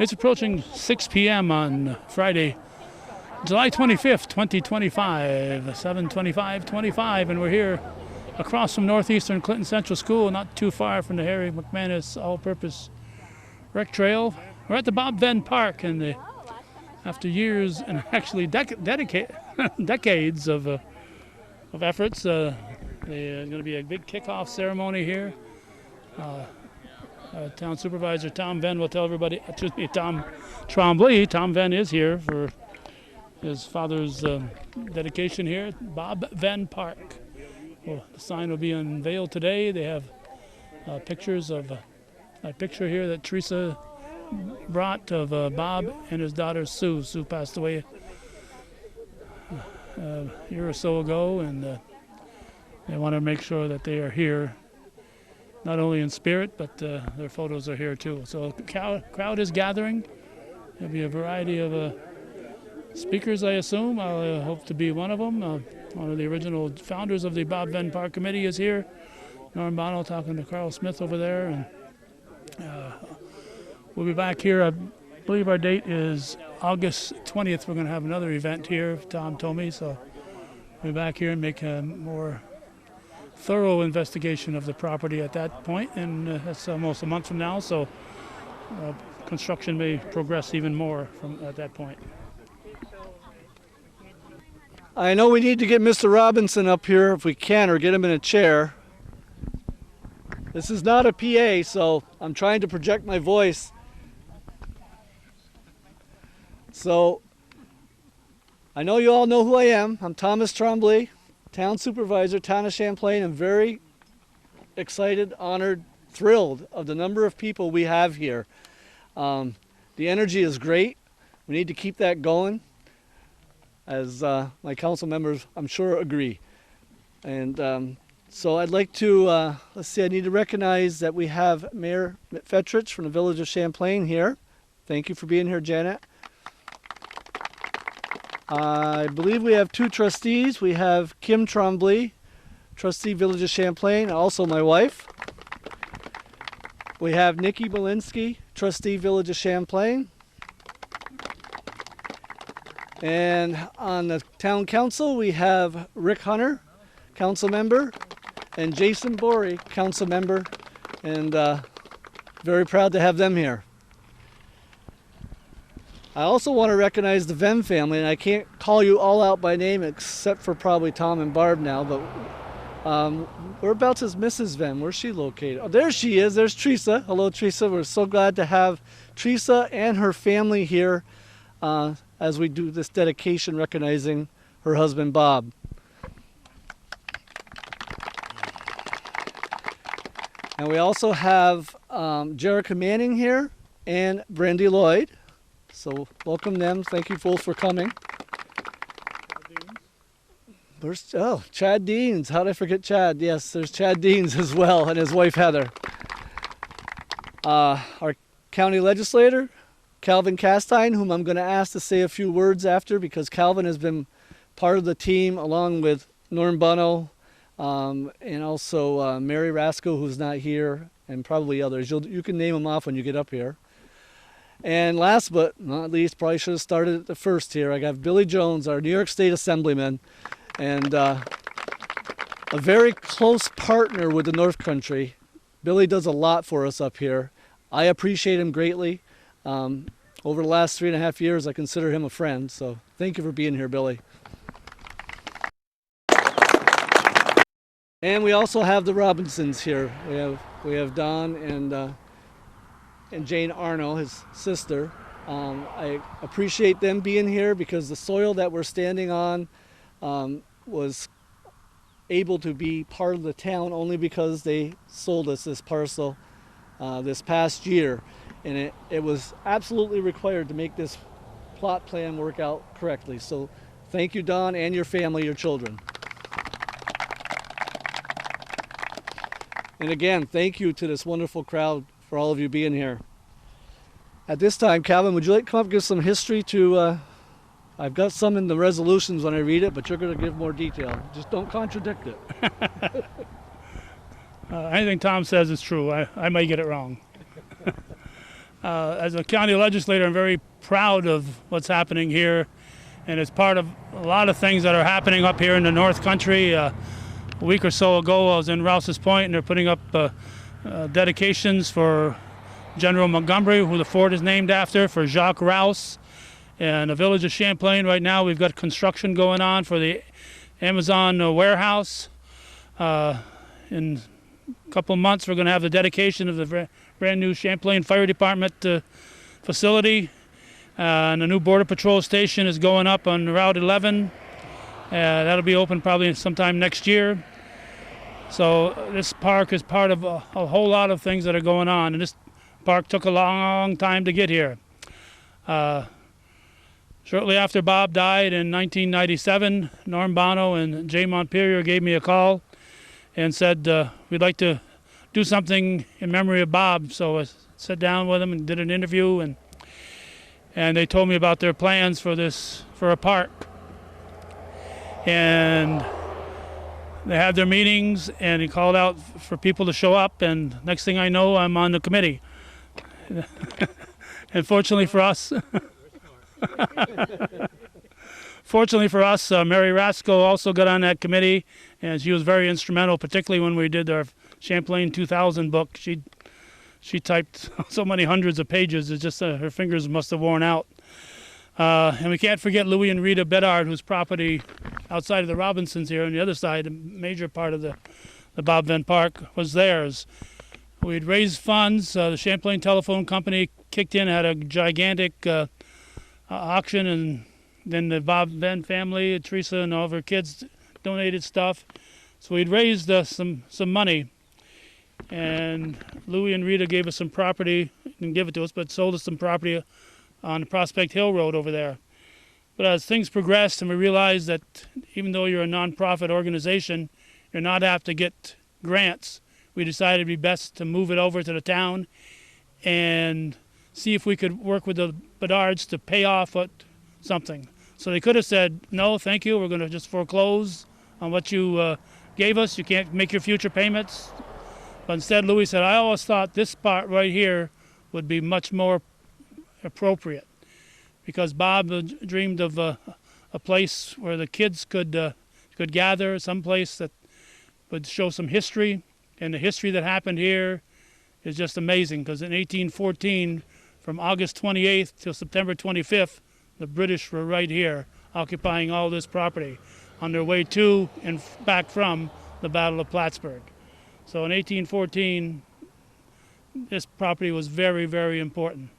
It's approaching 6 p.m. on Friday, July 25th, 2025, 7:25:25, and we're here across from Northeastern Clinton Central School, not too far from the Harry McManus All-Purpose Rec Trail. We're at the Bob Venn Park, and after years and actually decades of efforts, there's going to be a big kickoff ceremony here. Town Supervisor Tom Venn will tell everybody, Tom Trombley. Tom Venn is here for his father's dedication here at Bob Venn Park. Well, the sign will be unveiled today. They have pictures of a picture here that Teresa brought of Bob and his daughter Sue. Sue passed away a year or so ago, and they want to make sure that they are here, not only in spirit, but their photos are here too. So the crowd is gathering. There'll be a variety of speakers, I assume. I hope to be one of them. One of the original founders of the Bob Venn Park Committee is here. Norm Bono talking to Carl Smith over there. And we'll be back here. I believe our date is August 20th. We're going to have another event here, Tom told me. So we'll be back here and make a more thorough investigation of the property at that point, and that's almost a month from now, so construction may progress even more from at that point. I know we need to get Mr. Robinson up here if we can, or get him in a chair. This is not a PA, so I'm trying to project my voice. So I know you all know who I am. I'm Thomas Trombley, Town Supervisor, Town of Champlain. I'm very excited, honored, thrilled of the number of people we have here. The energy is great. We need to keep that going, as my council members, I'm sure, agree. And so I'd like to, let's see, I need to recognize that we have Mayor Fetrich from the Village of Champlain here. Thank you for being here, Janet. I believe we have two trustees. We have Kim Trombley, trustee Village of Champlain, also my wife. We have Nikki Belinsky, trustee Village of Champlain. And on the town council, we have Rick Hunter, council member, and Jason Borey, council member, and very proud to have them here. I also want to recognize the Venn family, and I can't call you all out by name except for probably Tom and Barb now, but whereabouts is Mrs. Venn? Where's she located? Oh, there she is. There's Teresa. Hello, Teresa. We're so glad to have Teresa and her family here as we do this dedication recognizing her husband, Bob. And we also have Jerica Manning here and Brandy Lloyd. So welcome them. Thank you both for coming. There's, oh, Chad Deans. How did I forget Chad? Yes, there's Chad Deans as well, and his wife Heather. Our county legislator, Calvin Castine, whom I'm going to ask to say a few words after, because Calvin has been part of the team along with Norm Bono, and also Mary Rasco, who's not here, and probably others. You can name them off when you get up here. And last but not least, probably should have started at the first here, I got Billy Jones, our New York State Assemblyman, and a very close partner with the North Country. Billy does a lot for us up here. I appreciate him greatly. Over the last 3.5 years, I consider him a friend, so thank you for being here, Billy. And we also have the Robinsons here. We have Don and Jane Arno, his sister. I appreciate them being here because the soil that we're standing on was able to be part of the town only because they sold us this parcel this past year. And it was absolutely required to make this plot plan work out correctly. So thank you, Don, and your family, your children. And again, thank you to this wonderful crowd for all of you being here. At this time, Calvin, would you like to come up and give some history to, I've got some in the resolutions when I read it, but you're going to give more detail. Just don't contradict it. Anything Tom says is true. I might get it wrong. As a county legislator, I'm very proud of what's happening here, and it's part of a lot of things that are happening up here in the North Country. A week or so ago, I was in Rouse's Point, and they're putting up dedications for General Montgomery, who the fort is named after, for Jacques Rouse. And the village of Champlain, right now, we've got construction going on for the Amazon warehouse. In a couple of months, we're going to have the dedication of the brand new Champlain Fire Department facility. And the new Border Patrol station is going up on Route 11. That'll be open probably sometime next year. So this park is part of a whole lot of things that are going on. And this park took a long time to get here. Shortly after Bob died in 1997, Norm Bono and Jay Montpelier gave me a call and said, we'd like to do something in memory of Bob. So I sat down with them and did an interview, and they told me about their plans for a park. And they had their meetings, and he called out for people to show up, and next thing I know, I'm on the committee. And fortunately for us, Mary Rasco also got on that committee, and she was very instrumental, particularly when we did our Champlain 2000 book. She typed so many hundreds of pages, it's just her fingers must have worn out. And we can't forget Louis and Rita Bedard, whose property outside of the Robinsons here on the other side, a major part of the Bob Venn Park, was theirs. We'd raised funds. The Champlain Telephone Company kicked in, had a gigantic auction, and then the Bob Venn family, Teresa and all of her kids, donated stuff. So we'd raised some money, and Louis and Rita gave us some property, didn't give it to us, but sold us some property on the Prospect Hill Road over there. But as things progressed and we realized that even though you're a nonprofit organization, you're not apt to get grants, we decided it'd be best to move it over to the town and see if we could work with the Bedards to pay off something. So they could have said, no, thank you, we're going to just foreclose on what you gave us. You can't make your future payments. But instead, Louis said, I always thought this part right here would be much more appropriate, because Bob dreamed of a place where the kids could gather, some place that would show some history. And the history that happened here is just amazing, because in 1814, from August 28th till September 25th, the British were right here, occupying all this property on their way to and back from the Battle of Plattsburgh. So in 1814, this property was very, very important.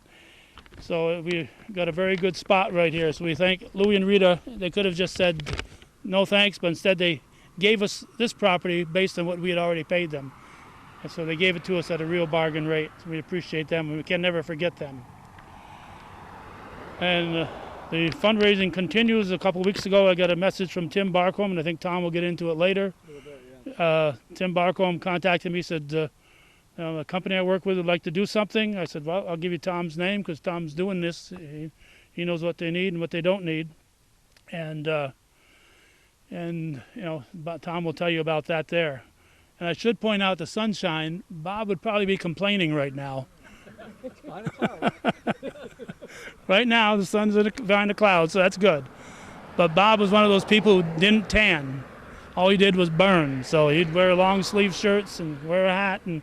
So we got a very good spot right here. So we thank Louis and Rita. They could have just said no thanks, but instead they gave us this property based on what we had already paid them. And so they gave it to us at a real bargain rate. So we appreciate them, and we can never forget them. And the fundraising continues. A couple weeks ago, I got a message from Tim Barcombe, and I think Tom will get into it later. Tim Barcombe contacted me, said, the company I work with would like to do something. I said, well, I'll give you Tom's name, because Tom's doing this. He knows what they need and what they don't need. And Tom will tell you about that there. And I should point out the sunshine. Bob would probably be complaining right now. It's kind of cloudy. Right now, the sun's behind the clouds, so that's good. But Bob was one of those people who didn't tan. All he did was burn. So he'd wear long sleeve shirts and wear a hat, and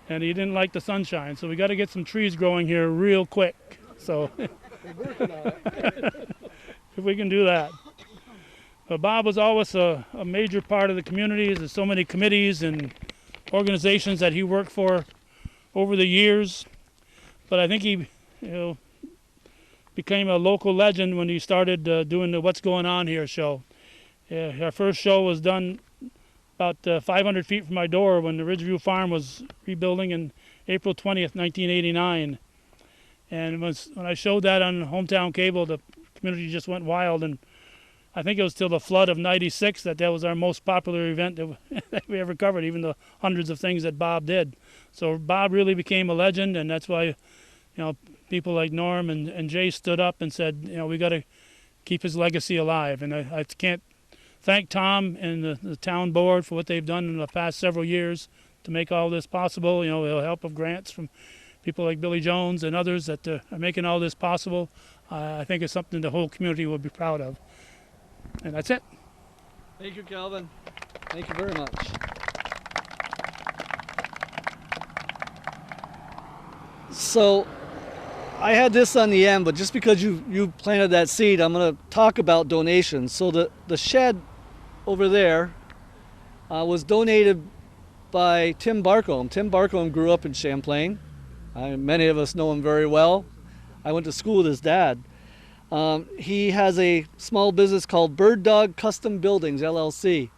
he didn't like the sunshine. So we got to get some trees growing here real quick. So We're working on it. if we can do that. But Bob was always a major part of the community. There's so many committees and organizations that he worked for over the years. But I think he became a local legend when he started doing the What's Going On Here show. Our first show was done about 500 feet from my door when the Ridgeview Farm was rebuilding in April 20th, 1989. And when I showed that on Hometown Cable, the community just went wild. And I think it was till the flood of '96 that was our most popular event that we ever covered, even the hundreds of things that Bob did. So Bob really became a legend, and that's why people like Norm and Jay stood up and said, we got to keep his legacy alive. And I can't thank Tom and the town board for what they've done in the past several years to make all this possible. The help of grants from people like Billy Jones and others that are making all this possible. I think it's something the whole community will be proud of. And that's it. Thank you, Calvin. Thank you very much. So I had this on the end, but just because you planted that seed, I'm going to talk about donations. So the shed over there was donated by Tim Barcombe. Tim Barcombe grew up in Champlain. Many of us know him very well. I went to school with his dad. He has a small business called Bird Dog Custom Buildings, LLC.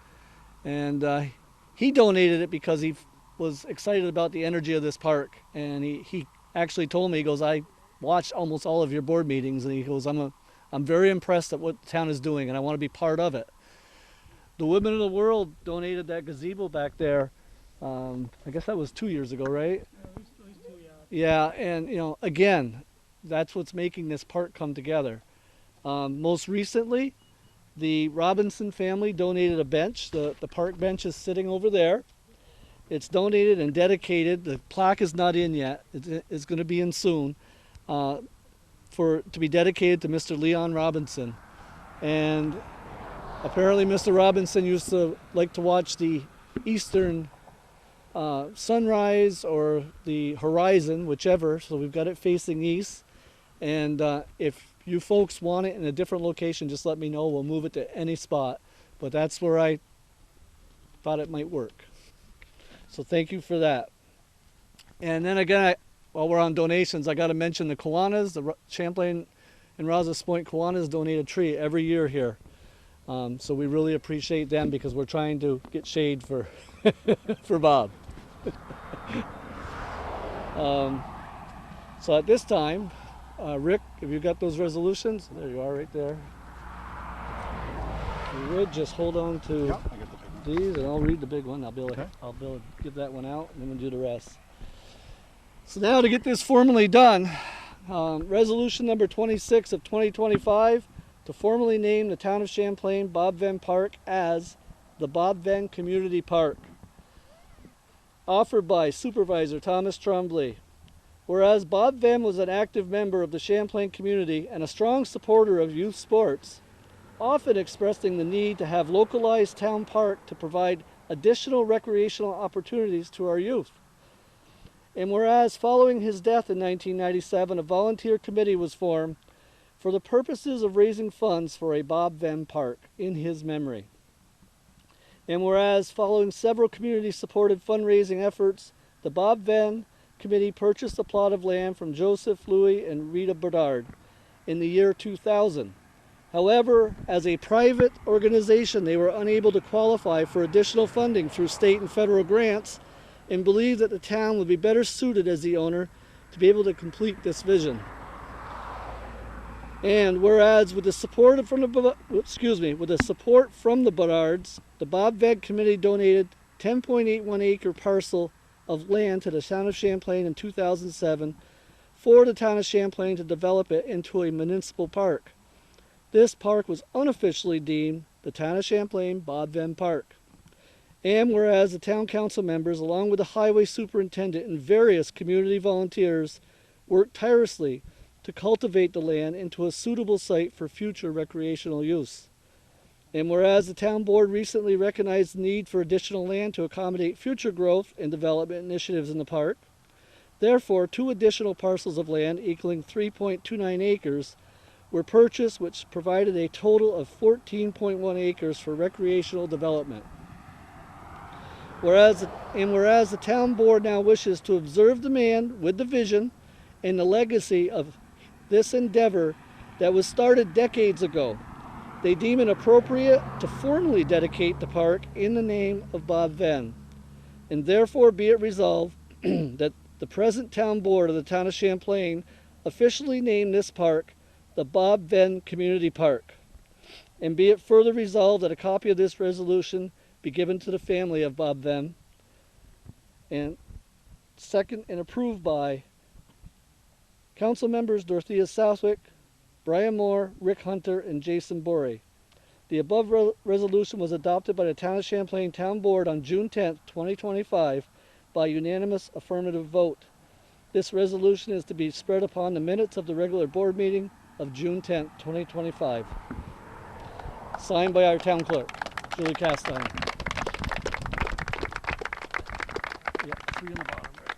And he donated it because he was excited about the energy of this park. And he actually told me, he goes, I watched almost all of your board meetings. And he goes, I'm very impressed at what the town is doing, and I want to be part of it. The Women of the World donated that gazebo back there. I guess that was 2 years ago, right? Yeah, at least 2, yeah. Yeah, and again, that's what's making this park come together. Most recently, the Robinson family donated a bench. The park bench is sitting over there. It's donated and dedicated. The plaque is not in yet. It's going to be in soon, to be dedicated to Mr. Leon Robinson. And apparently Mr. Robinson used to like to watch the eastern sunrise or the horizon, whichever. So we've got it facing east. And if you folks want it in a different location, just let me know. We'll move it to any spot. But that's where I thought it might work. So thank you for that. And then again, while we're on donations, I got to mention the Kiwanis, the Champlain and Rouse's Point Kiwanis donate a tree every year here. So we really appreciate them because we're trying to get shade for for Bob. So at this time, Rick, have you got those resolutions? There you are, right there. If you would just hold on to I got the big one. these, and I'll read the big one. I'll be able to, Okay. I'll be able to give that one out, and then we'll do the rest. So now to get this formally done, resolution number 26 of 2025 to formally name the town of Champlain Bob Venn Park as the Bob Venn Community Park. Offered by Supervisor Thomas Trombley. Whereas Bob Venn was an active member of the Champlain community and a strong supporter of youth sports, often expressing the need to have localized town park to provide additional recreational opportunities to our youth. And whereas following his death in 1997, a volunteer committee was formed for the purposes of raising funds for a Bob Venn Park in his memory. And whereas following several community-supported fundraising efforts, the Bob Venn Committee purchased a plot of land from Joseph, Louis, and Rita Bedard in the year 2000. However, as a private organization, they were unable to qualify for additional funding through state and federal grants and believed that the town would be better suited as the owner to be able to complete this vision. And whereas with the support from the Bedards, the Bob Venn Committee donated 10.81 acre parcel of land to the town of Champlain in 2007 for the town of Champlain to develop it into a municipal park. This park was unofficially deemed the town of Champlain Bob Venn Park. And whereas the town council members, along with the highway superintendent and various community volunteers, worked tirelessly to cultivate the land into a suitable site for future recreational use. And whereas the town board recently recognized the need for additional land to accommodate future growth and development initiatives in the park, therefore 2 additional parcels of land equaling 3.29 acres were purchased, which provided a total of 14.1 acres for recreational development. Whereas the town board now wishes to observe the man with the vision and the legacy of this endeavor that was started decades ago, they deem it appropriate to formally dedicate the park in the name of Bob Venn. And therefore be it resolved that the present town board of the town of Champlain officially name this park the Bob Venn Community Park. And be it further resolved that a copy of this resolution be given to the family of Bob Venn. And second, and approved by Council members Dorothea Southwick, Brian Moore, Rick Hunter, and Jason Borey. The above resolution was adopted by the Town of Champlain Town Board on June 10, 2025 by unanimous affirmative vote. This resolution is to be spread upon the minutes of the regular board meeting of June 10th, 2025. Signed by our town clerk, Julie Castine. Yep, 3 on the bottom there.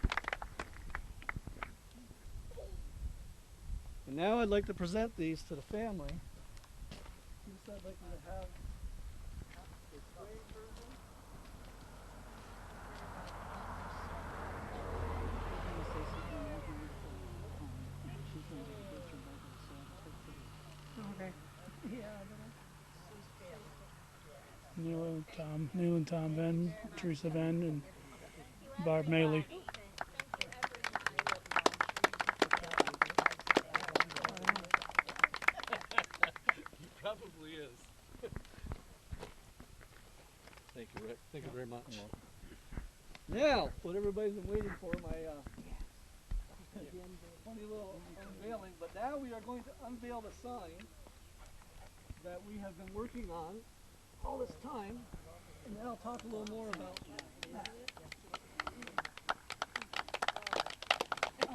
And now I'd like to present these to the family. I'd like to have a framed version. Okay. Neil and Tom Venn, Teresa Venn, and Barb Maley. Probably is. Thank you, Rick. Thank you very much. Now, what everybody's been waiting for, my funny little unveiling, but now we are going to unveil the sign that we have been working on all this time, and then I'll talk a little more about that.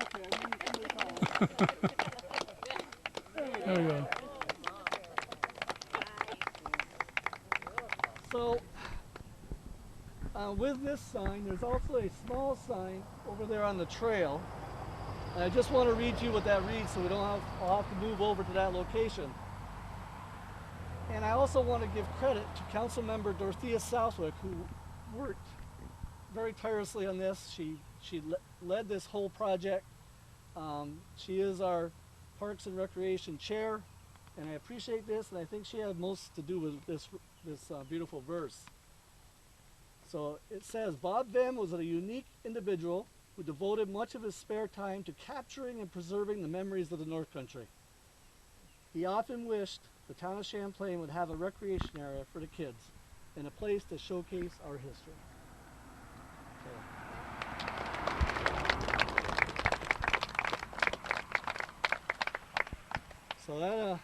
Okay, I'm going to There we go. So, with this sign, there's also a small sign over there on the trail. And I just want to read to you what that reads so we don't have, I'll have to move over to that location. And I also want to give credit to Councilmember Dorothea Southwick, who worked very tirelessly on this. She led this whole project. She is our Parks and Recreation Chair, and I appreciate this, and I think she had most to do with this beautiful verse. So it says, Bob Venn was a unique individual who devoted much of his spare time to capturing and preserving the memories of the North Country. He often wished the town of Champlain would have a recreation area for the kids and a place to showcase our history. So that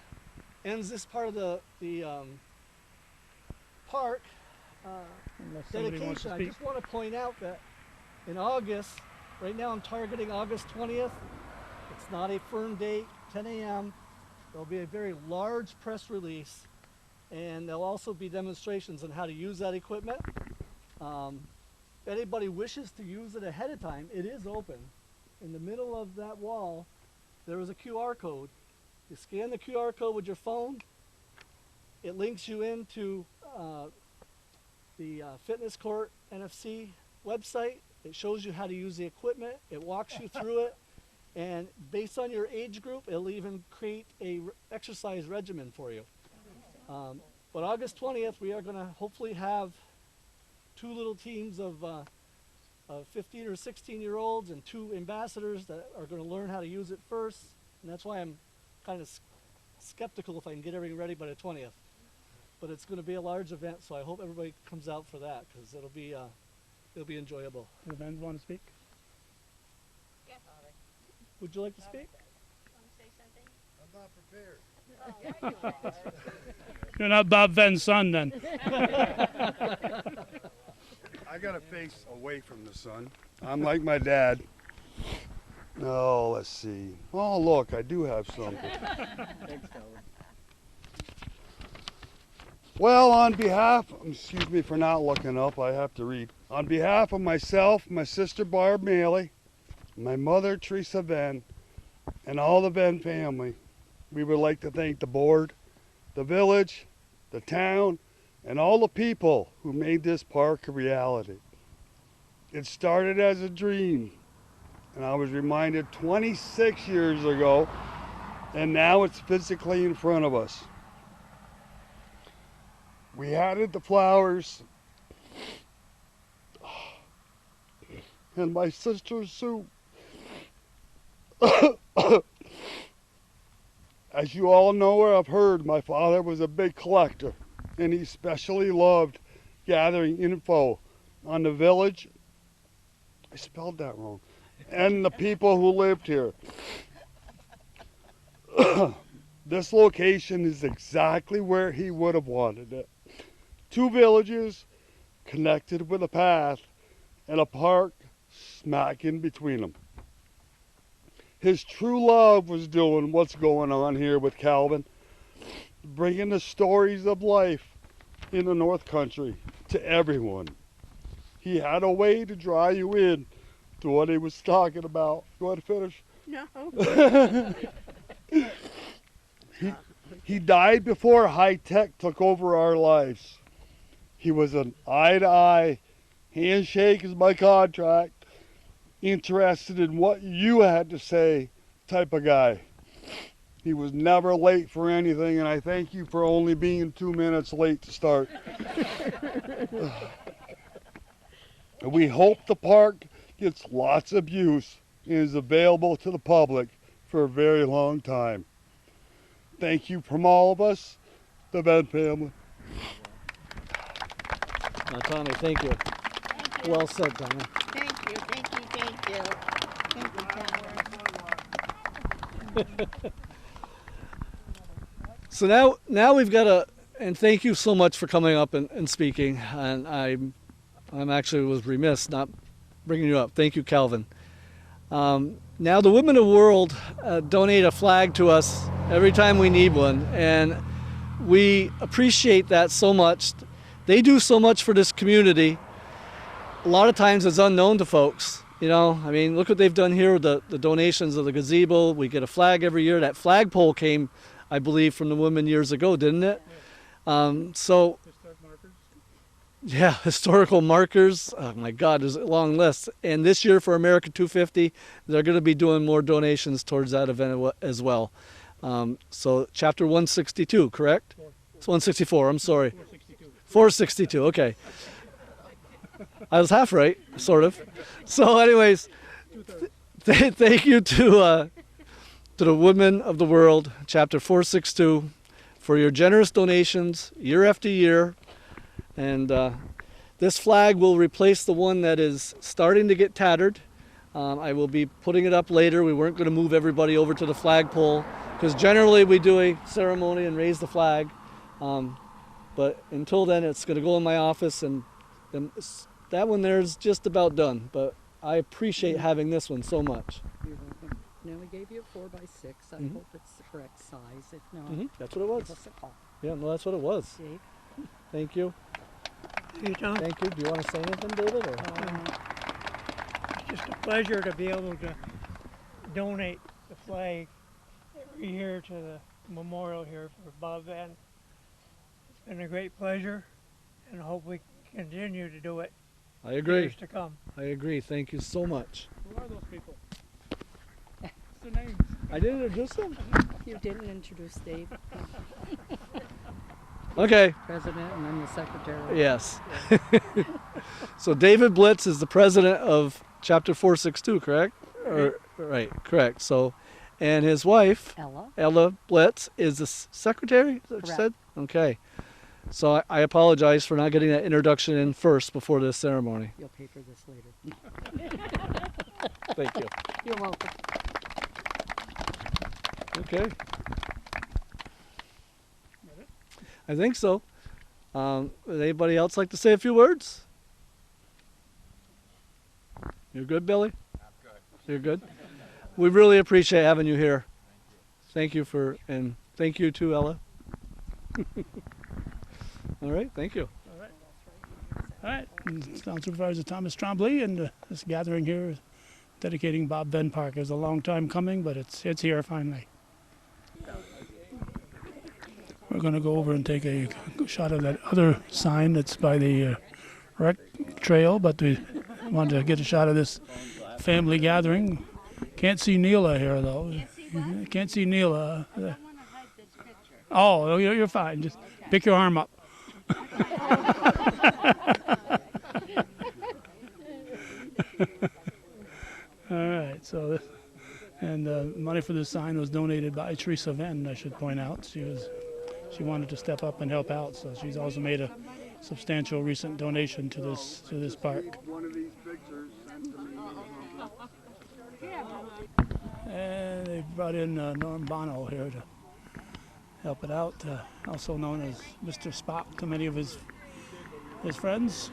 ends this part of the park dedication. I just want to point out that in August, right now I'm targeting August 20th. It's not a firm date, 10 a.m. There'll be a very large press release, and there'll also be demonstrations on how to use that equipment. If anybody wishes to use it ahead of time, it is open. In the middle of that wall, there is a QR code. You scan the QR code with your phone. It links you into the Fitness Court NFC website. It shows you how to use the equipment. It walks you through it. And based on your age group, it'll even create a exercise regimen for you. But August 20th, we are going to hopefully have 2 little teams of 15 or 16-year-olds and 2 ambassadors that are going to learn how to use it first. And that's why I'm kind of skeptical if I can get everything ready by the 20th. But it's going to be a large event, so I hope everybody comes out for that, because it'll be enjoyable. Do the Venns want to speak? Yes, Father. Would you like to speak? Want to say something? I'm not prepared. You're not Bob Venn's son, then. I got to face away from the sun. I'm like my dad. Oh, let's see. Oh, look, I do have something. Thanks, Calvin. Well, on behalf, excuse me for not looking up, I have to read. On behalf of myself, my sister Barb Maley, my mother Teresa Venn, and all the Venn family, we would like to thank the board, the village, the town, and all the people who made this park a reality. It started as a dream, and I was reminded 26 years ago, and now it's physically in front of us. We added the flowers and my sister's soup. As you all know or have heard, my father was a big collector, and he especially loved gathering info on the village. I spelled that wrong. And the people who lived here. This location is exactly where he would have wanted it. 2 villages connected with a path and a park smack in between them. his true love was doing what's going on here with Calvin, bringing the stories of life in the North Country to everyone. He had a way to draw you in to what he was talking about. You want to finish? No. He died before high tech took over our lives. He was an eye-to-eye, handshake is my contract, interested in what you had to say type of guy. He was never late for anything, and I thank you for only being 2 minutes late to start. We hope the park gets lots of use and is available to the public for a very long time. Thank you from all of us, the Venn family. Now, Tommy, thank you. Well said, Tommy. Thank you, thank you, thank you. Thank you, Cameron. So now we've got a, and thank you so much for coming up and speaking. And I'm actually was remiss not bringing you up. Thank you, Calvin. Now the Women of the World donate a flag to us every time we need one, and we appreciate that so much. They do so much for this community. A lot of times it's unknown to folks. You know, I mean, look what they've done here with the donations of the gazebo. We get a flag every year. That flagpole came, I believe, from the women years ago, didn't it? So, yeah, historical markers. Oh my God, there's a long list. And this year for America 250, they're going to be doing more donations towards that event as well. So chapter 162, correct? It's 164, I'm sorry. 462, okay. I was half right, sort of. So anyways, thank you to the Women of the World, chapter 462, for your generous donations year after year. And this flag will replace the one that is starting to get tattered. I will be putting it up later. We weren't going to move everybody over to the flagpole because generally we do a ceremony and raise the flag. But until then, it's going to go in my office, and that one there is just about done. But I appreciate having this one so much. You're welcome. Now we gave you a 4x6. I hope it's the correct size. If not, That's what it was. give us a call. Yeah, no, that's what it was. Dave? Thank you. Hey, Tom. Thank you. Do you want to say anything, David? Or? It's just a pleasure to be able to donate the flag every year to the memorial here for Bob Venn. It's been a great pleasure, and I hope we continue to do it I agree. years to come. I agree. Thank you so much. Who are those people? What's their names? I didn't introduce them? You didn't introduce Dave, Okay. president, and I'm the secretary. Yes. So David Blitz is the president of Chapter 462, correct? Right, correct. So, and his wife, Ella? Ella Blitz, is the secretary, is that what you said? Okay. So I apologize for not getting that introduction in first before this ceremony. You'll pay for this later. Thank you. You're welcome. Okay. I think so. Would anybody else like to say a few words? You're good, Billy? I'm good. You're good? We really appreciate having you here. Thank you and thank you too, Ella. All right, thank you. All right, Town Supervisor Thomas Trombley, and this gathering here is dedicating Bob Venn Park. It was a long time coming, but it's here finally. We're going to go over and take a shot of that other sign that's by the rec trail, but we wanted to get a shot of this family gathering. Can't see Neela here, though. Can't see Neela. Oh, you're fine. Just pick your arm up. All right, so this, and money for this sign was donated by Teresa Venn, I should point out. She wanted to step up and help out, so she's also made a substantial recent donation to this park. One of these pictures sent to me. And they brought in Norm Bono here to help it out, also known as Mr. Spock to many of his friends.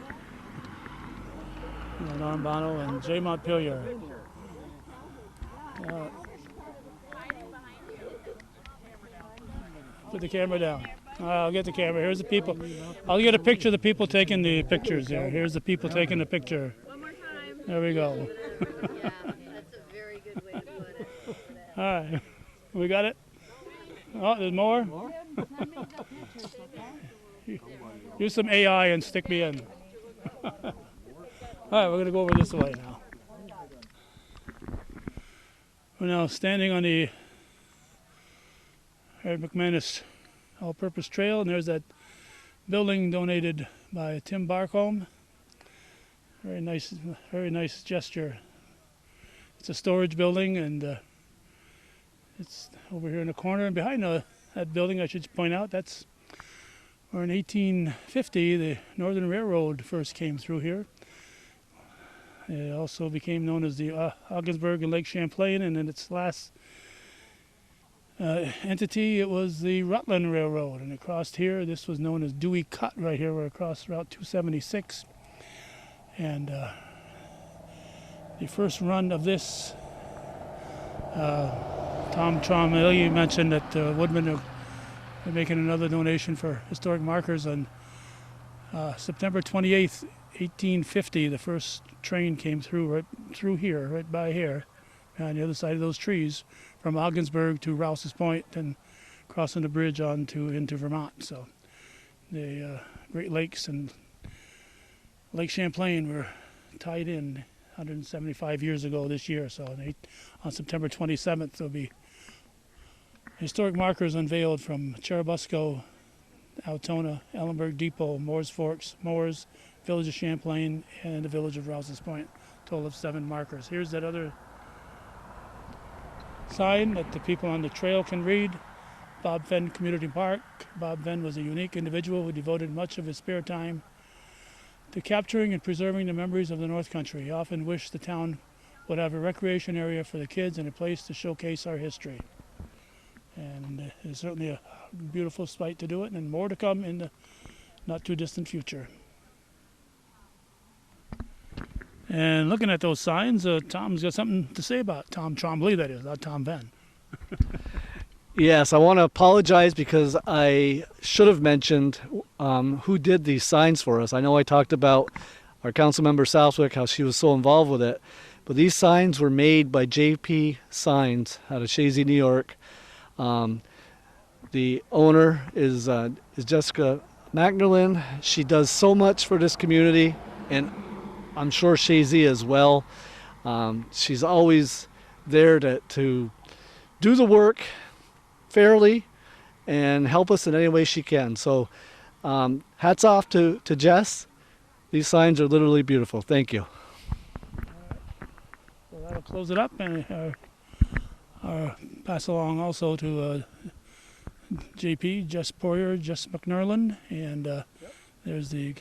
Norm Bono and Jay Montpelier. Put the camera down. I'll get the camera. Here's the people. I'll get a picture of the people taking the pictures there. Here's the people taking the picture. One more time. There we go. Yeah, that's a very good way to put it. All right. We got it? Oh, there's more? Use some AI and stick me in. All right, we're going to go over this way now. We're now standing on the Harry McManus All-Purpose Trail, and there's that building donated by Tim Barcombe. Very nice gesture. It's a storage building, and it's over here in the corner. And behind that building, I should point out, that's where in 1850 the Northern Railroad first came through here. It also became known as the Ogdensburg and Lake Champlain, and in its last entity, it was the Rutland Railroad, and it crossed here. This was known as Dewey Cut right here, where it crossed Route 276. And the first run of this, Tom Trommelli mentioned that Woodman are making another donation for historic markers on September 28th, 1850. The first train came through right by here, on the other side of those trees, from Ogdensburg to Rouse's Point and crossing the bridge into Vermont. So the Great Lakes and Lake Champlain were tied in 175 years ago this year. So on September 27th, there'll be historic markers unveiled from Cherubusco, Altona, Ellenburg Depot, Moore's Forks, Moore's, Village of Champlain, and the Village of Rouse's Point. Total of 7 markers. Here's that other sign that the people on the trail can read. Bob Venn Community Park. Bob Venn was a unique individual who devoted much of his spare time to capturing and preserving the memories of the North Country. He often wished the town would have a recreation area for the kids and a place to showcase our history. And it's certainly a beautiful site to do it, and more to come in the not too distant future. And looking at those signs, Tom's got something to say about Tom Trombley, that is, not Tom Venn. Yes, I want to apologize because I should have mentioned who did these signs for us. I know I talked about our council member Southwick, how she was so involved with it, but these signs were made by JP Signs out of Shazy, New York. The owner is Jessica Magnerlin. She does so much for this community, and I'm sure Shazy as well. She's always there to do the work fairly and help us in any way she can. So hats off to Jess. These signs are literally beautiful. Thank you. So that'll close it up, and pass along also to JP, Jess Poirier, Jess McNerlin, and there's the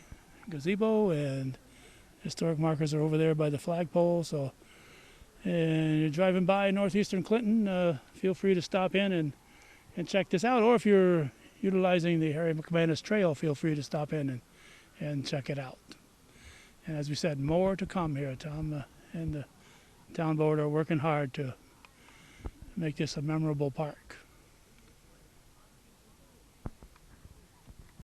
gazebo, and historic markers are over there by the flagpole. So, and you're driving by northeastern Clinton, feel free to stop in and check this out. Or if you're utilizing the Harry McManus Trail, feel free to stop in and check it out. And as we said, more to come here. Tom and the town board are working hard to make this a memorable park.